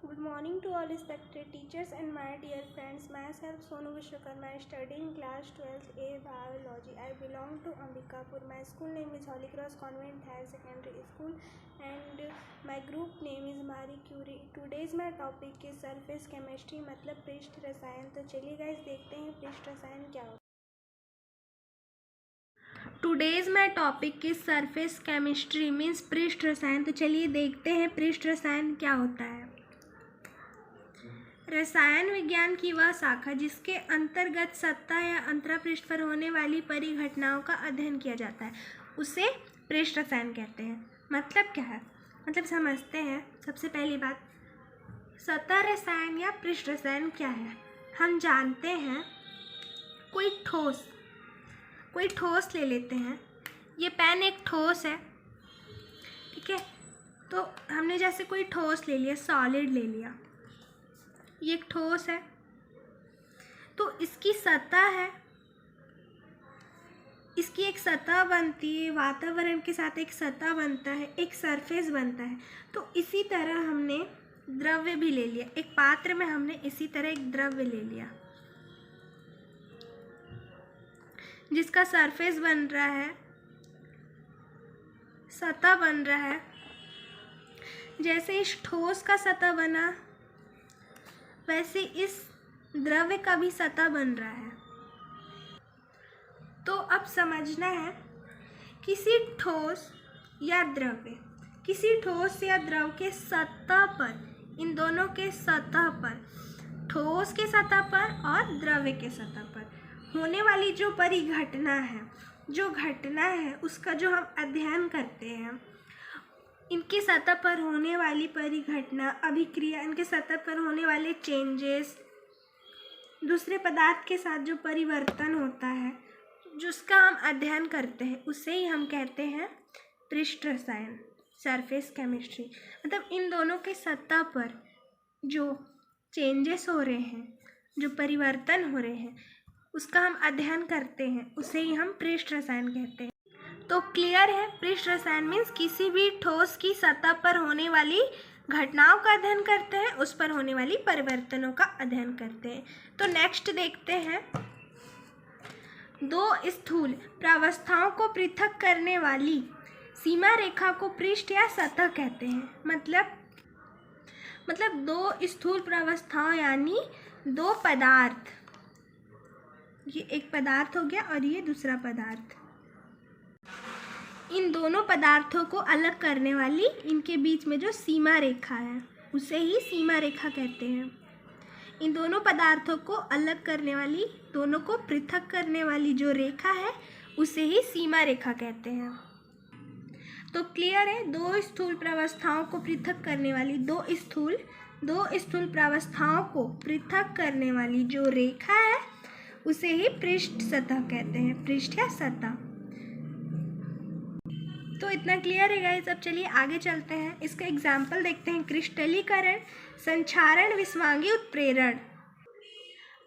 Good morning to all respected teachers and my dear friends. Myself Sonu Vishwakarma. I study in class 12th A Biology. I belong to Ambikapur. My school name is Holy Cross Convent Higher Secondary School and my group name is Marie Curie. Today's my topic is surface chemistry मतलब पृष्ठ रसायन. तो चलिए guys देखते हैं पृष्ठ रसायन क्या होता है. Today's my topic is surface chemistry means पृष्ठ रसायन. तो चलिए देखते हैं पृष्ठ रसायन क्या होता है. रसायन विज्ञान की वह शाखा जिसके अंतर्गत सतह या अंतरापृष्ठ पर होने वाली परिघटनाओं का अध्ययन किया जाता है उसे पृष्ठ रसायन कहते हैं. मतलब क्या है, मतलब समझते हैं. सबसे पहली बात, सतह रसायन या पृष्ठ रसायन क्या है. हम जानते हैं कोई ठोस ले लेते हैं. ये पेन एक ठोस है, ठीक है. तो हमने जैसे कोई ठोस ले लिया, सॉलिड ले लिया, ये एक ठोस है. तो इसकी सतह है, इसकी एक सतह बनती है, वातावरण के साथ एक सतह बनता है, एक सरफेस बनता है. तो इसी तरह हमने द्रव्य भी ले लिया. एक पात्र में हमने इसी तरह एक द्रव्य ले लिया जिसका सरफेस बन रहा है, सतह बन रहा है. जैसे इस ठोस का सतह बना वैसे इस द्रव्य का भी सतह बन रहा है. तो अब समझना है, किसी ठोस या द्रव के सतह पर, इन दोनों के सतह पर, ठोस के सतह पर और द्रव्य के सतह पर होने वाली जो परिघटना है, उसका जो हम अध्ययन करते हैं, इनकी सतह पर होने वाली परिघटना, अभिक्रिया, इनके सतह पर होने वाले चेंजेस, दूसरे पदार्थ के साथ जो परिवर्तन होता है, जिसका हम अध्ययन करते हैं, उसे ही हम कहते हैं पृष्ठ रसायन, सरफेस केमिस्ट्री. मतलब इन दोनों के सतह पर जो चेंजेस हो रहे हैं, जो परिवर्तन हो रहे हैं, उसका हम अध्ययन करते हैं, उसे ही हम पृष्ठ रसायन कहते हैं. तो क्लियर है, पृष्ठ रसायन मीन्स किसी भी ठोस की सतह पर होने वाली घटनाओं का अध्ययन करते हैं, उस पर होने वाली परिवर्तनों का अध्ययन करते हैं. तो नेक्स्ट देखते हैं, दो स्थूल प्रावस्थाओं को पृथक करने वाली सीमा रेखा को पृष्ठ या सतह कहते हैं. मतलब दो स्थूल प्रावस्थाओं यानी दो पदार्थ, ये एक पदार्थ हो गया और ये दूसरा पदार्थ. इन दोनों पदार्थों को अलग करने वाली, इनके बीच में जो सीमा रेखा है उसे ही सीमा रेखा कहते हैं. इन दोनों पदार्थों को अलग करने वाली, दोनों को पृथक करने वाली जो रेखा है उसे ही सीमा रेखा कहते हैं. तो क्लियर है, दो स्थूल प्रावस्थाओं को पृथक करने वाली, दो स्थूल प्रावस्थाओं को पृथक करने वाली जो रेखा है उसे ही पृष्ठ सतह कहते हैं, पृष्ठ या सतह. तो इतना क्लियर है गाइस. अब चलिए आगे चलते हैं, इसका एग्जाम्पल देखते हैं. क्रिस्टलीकरण, संक्षारण, विस्मांगी उत्प्रेरण.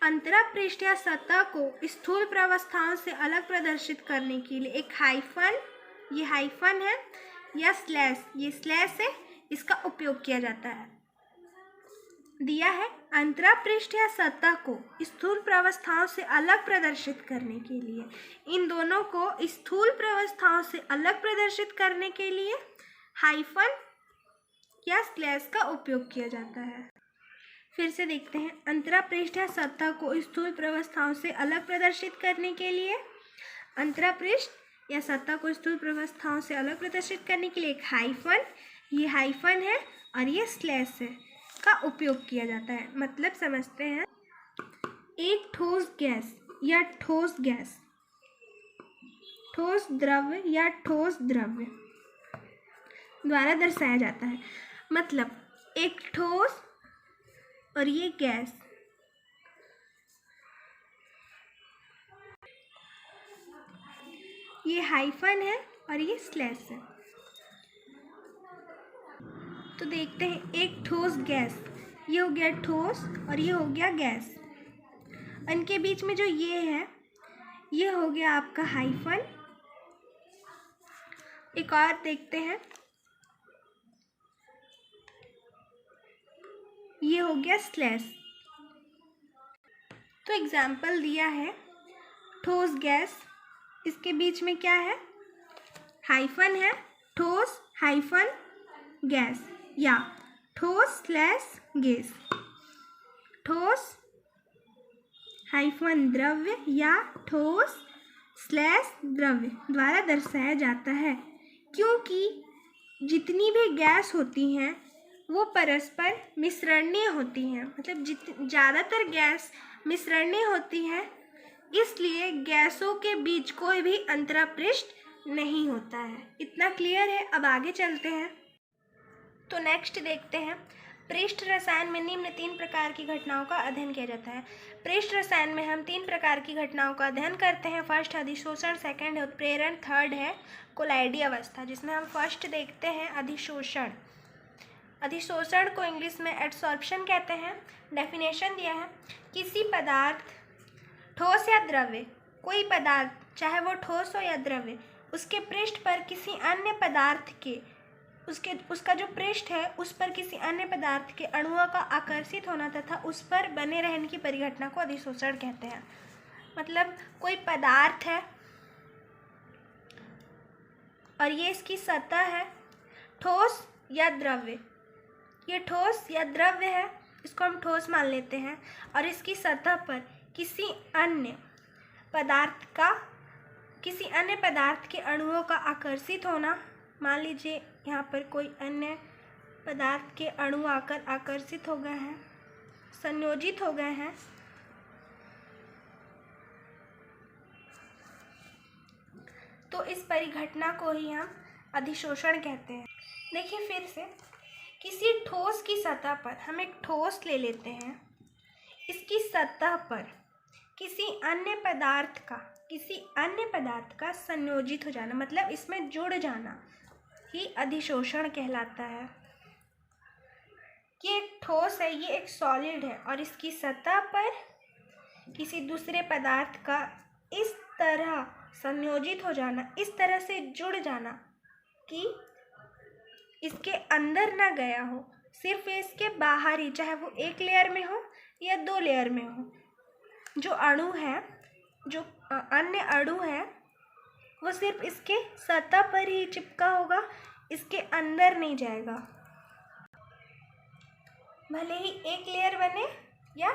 अंतरापृष्ठ या सतह को स्थूल प्रावस्थाओं से अलग प्रदर्शित करने के लिए एक हाइफन, ये हाइफन है, या स्लैश, ये स्लैश है, इसका उपयोग किया जाता है. दिया है, अंतरापृष्ठ या सतह को स्थूल प्रावस्थाओं से अलग प्रदर्शित करने के लिए, इन दोनों को स्थूल प्रावस्थाओं से अलग प्रदर्शित करने के लिए हाइफन या स्लैश का उपयोग किया जाता है. फिर से देखते हैं, अंतरापृष्ठ या सतह को स्थूल प्रावस्थाओं से अलग प्रदर्शित करने के लिए, अंतरापृष्ठ या सतह को स्थूल प्रावस्थाओं से अलग प्रदर्शित करने के लिए एक हाइफन, ये हाइफन है और ये स्लैश है, का उपयोग किया जाता है. मतलब समझते हैं, एक ठोस गैस या ठोस द्रव्य या ठोस द्रव्य द्वारा दर्शाया जाता है. मतलब एक ठोस और ये गैस, ये हाइफन है और ये स्लैश है. तो देखते हैं, एक ठोस गैस, ये हो गया ठोस और ये हो गया गैस. इनके बीच में जो ये है, ये हो गया आपका हाइफन. एक और देखते हैं, ये हो गया स्लैश। तो एग्जाम्पल दिया है ठोस गैस, इसके बीच में क्या है, हाइफन है, ठोस हाइफन गैस या ठोस स्लैश गैस, ठोस हाइफन द्रव्य या ठोस स्लैश द्रव्य द्वारा दर्शाया जाता है, क्योंकि जितनी भी गैस होती हैं वो परस्पर मिश्रणीय होती हैं, मतलब ज़्यादातर गैस मिश्रणीय होती हैं, इसलिए गैसों के बीच कोई भी अंतरापृष्ठ नहीं होता है। इतना क्लियर है। अब आगे चलते हैं। तो नेक्स्ट देखते हैं, पृष्ठ रसायन में निम्न 3 प्रकार की घटनाओं का अध्ययन किया जाता है। पृष्ठ रसायन में हम 3 प्रकार की घटनाओं का अध्ययन करते हैं। फर्स्ट अधिशोषण, सेकंड है उत्प्रेरण, थर्ड है कोलाइडी अवस्था, जिसमें हम फर्स्ट देखते हैं अधिशोषण। अधिशोषण को इंग्लिश में एडसॉर्प्शन कहते हैं। डेफिनेशन दिया है, किसी पदार्थ, ठोस या द्रव्य, कोई पदार्थ चाहे वो ठोस हो या द्रव्य, उसके पृष्ठ पर किसी अन्य पदार्थ के उसका जो पृष्ठ है उस पर किसी अन्य पदार्थ के अणुओं का आकर्षित होना तथा उस पर बने रहने की परिघटना को अधिशोषण कहते हैं। मतलब कोई पदार्थ है और ये इसकी सतह है, ठोस या द्रव्य, ये ठोस या द्रव्य है, इसको हम ठोस मान लेते हैं, और इसकी सतह पर किसी अन्य पदार्थ के अणुओं का आकर्षित होना, मान लीजिए यहाँ पर कोई अन्य पदार्थ के अणु आकर आकर्षित हो गए हैं, संयोजित हो गए हैं, तो इस परिघटना को ही हम अधिशोषण कहते हैं। देखिए फिर से, किसी ठोस की सतह पर, हम एक ठोस ले लेते हैं, इसकी सतह पर किसी अन्य पदार्थ का संयोजित हो जाना, मतलब इसमें जुड़ जाना ही अधिशोषण कहलाता है। ये एक ठोस है, ये एक सॉलिड है, और इसकी सतह पर किसी दूसरे पदार्थ का इस तरह संयोजित हो जाना, इस तरह से जुड़ जाना कि इसके अंदर ना गया हो, सिर्फ इसके बाहर ही, चाहे वो एक लेयर में हो या 2 लेयर में हो, जो अणु है, जो अन्य अणु है, वो सिर्फ इसके सतह पर ही चिपका होगा, इसके अंदर नहीं जाएगा, भले ही एक लेयर बने या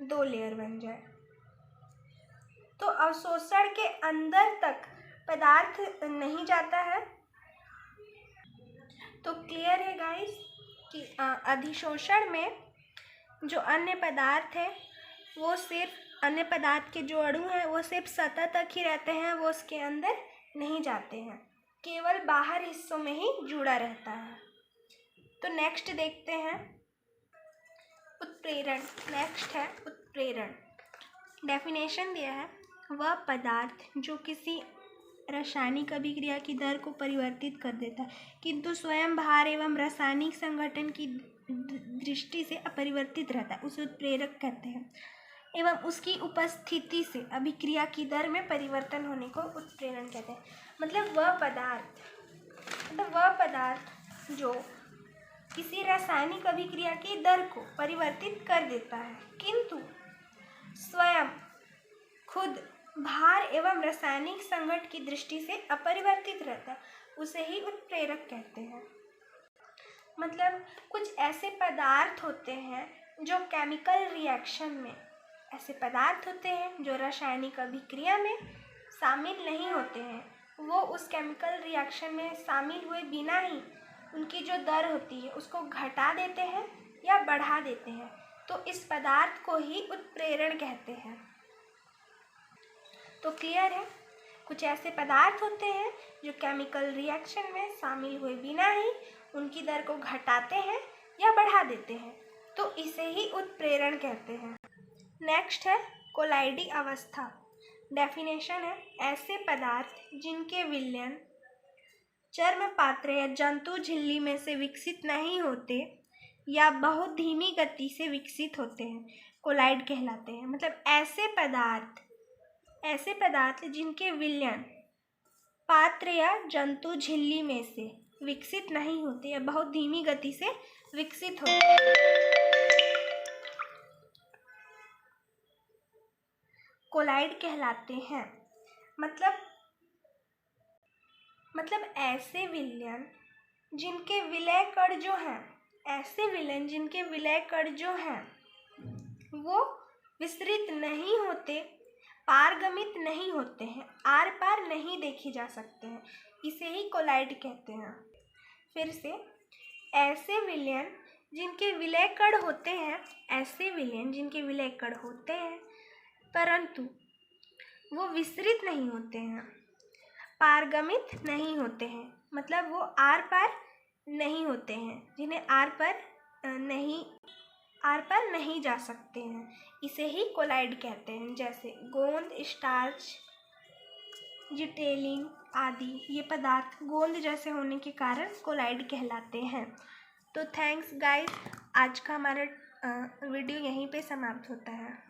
2 लेयर बन जाए। तो अवशोषण के अंदर तक पदार्थ नहीं जाता है। तो क्लियर है गाइस कि अधिशोषण में जो अन्य पदार्थ है, वो सिर्फ अन्य पदार्थ के जो अणु हैं वो सिर्फ सतह तक ही रहते हैं, वो उसके अंदर नहीं जाते हैं, केवल बाहर हिस्सों में ही जुड़ा रहता है। तो नेक्स्ट देखते हैं उत्प्रेरण। नेक्स्ट है उत्प्रेरण। डेफिनेशन दिया है, वह पदार्थ जो किसी रासायनिक अभिक्रिया की दर को परिवर्तित कर देता है किंतु स्वयं भार एवं रासायनिक संगठन की दृष्टि से अपरिवर्तित रहता है, उसे उत्प्रेरक कहते हैं, एवं उसकी उपस्थिति से अभिक्रिया की दर में परिवर्तन होने को उत्प्रेरण कहते हैं। मतलब वह पदार्थ जो किसी रासायनिक अभिक्रिया की दर को परिवर्तित कर देता है किंतु स्वयं खुद भार एवं रासायनिक संघटन की दृष्टि से अपरिवर्तित रहता है, उसे ही उत्प्रेरक कहते हैं। मतलब कुछ ऐसे पदार्थ होते हैं जो केमिकल रिएक्शन में, ऐसे पदार्थ होते हैं जो रासायनिक अभिक्रिया में शामिल नहीं होते हैं, वो उस केमिकल रिएक्शन में शामिल हुए बिना ही उनकी जो दर होती है उसको घटा देते हैं या बढ़ा देते हैं, तो इस पदार्थ को ही उत्प्रेरण कहते हैं। तो क्लियर है, कुछ ऐसे पदार्थ होते हैं जो केमिकल रिएक्शन में शामिल हुए बिना ही उनकी दर को घटाते हैं या बढ़ा देते हैं, तो इसे ही उत्प्रेरण कहते हैं। नेक्स्ट है कोलाइडी अवस्था। डेफिनेशन है, ऐसे पदार्थ जिनके विलयन चर्म पात्र या जंतु झिल्ली में से विकसित नहीं होते या बहुत धीमी गति से विकसित होते हैं, कोलाइड कहलाते हैं। मतलब ऐसे पदार्थ जिनके विलयन पात्र या जंतु झिल्ली में से विकसित नहीं होते या बहुत धीमी गति से विकसित होते हैं, कोलाइड कहलाते हैं। मतलब ऐसे विलयन जिनके विलय कण जो हैं वो विसरित नहीं होते, पारगमित नहीं होते हैं, आर पार नहीं देखे जा सकते हैं, इसे ही कोलाइड कहते हैं। फिर से, ऐसे विलयन जिनके विलय कण होते हैं परंतु वो विसरित नहीं होते हैं, पारगमित नहीं होते हैं, मतलब वो आर पार नहीं होते हैं, जिन्हें आर पर नहीं जा सकते हैं, इसे ही कोलाइड कहते हैं। जैसे गोंद, स्टार्च, जिटेलिन आदि ये पदार्थ गोंद जैसे होने के कारण कोलाइड कहलाते हैं। तो थैंक्स गाइस, आज का हमारा वीडियो यहीं पे समाप्त होता है।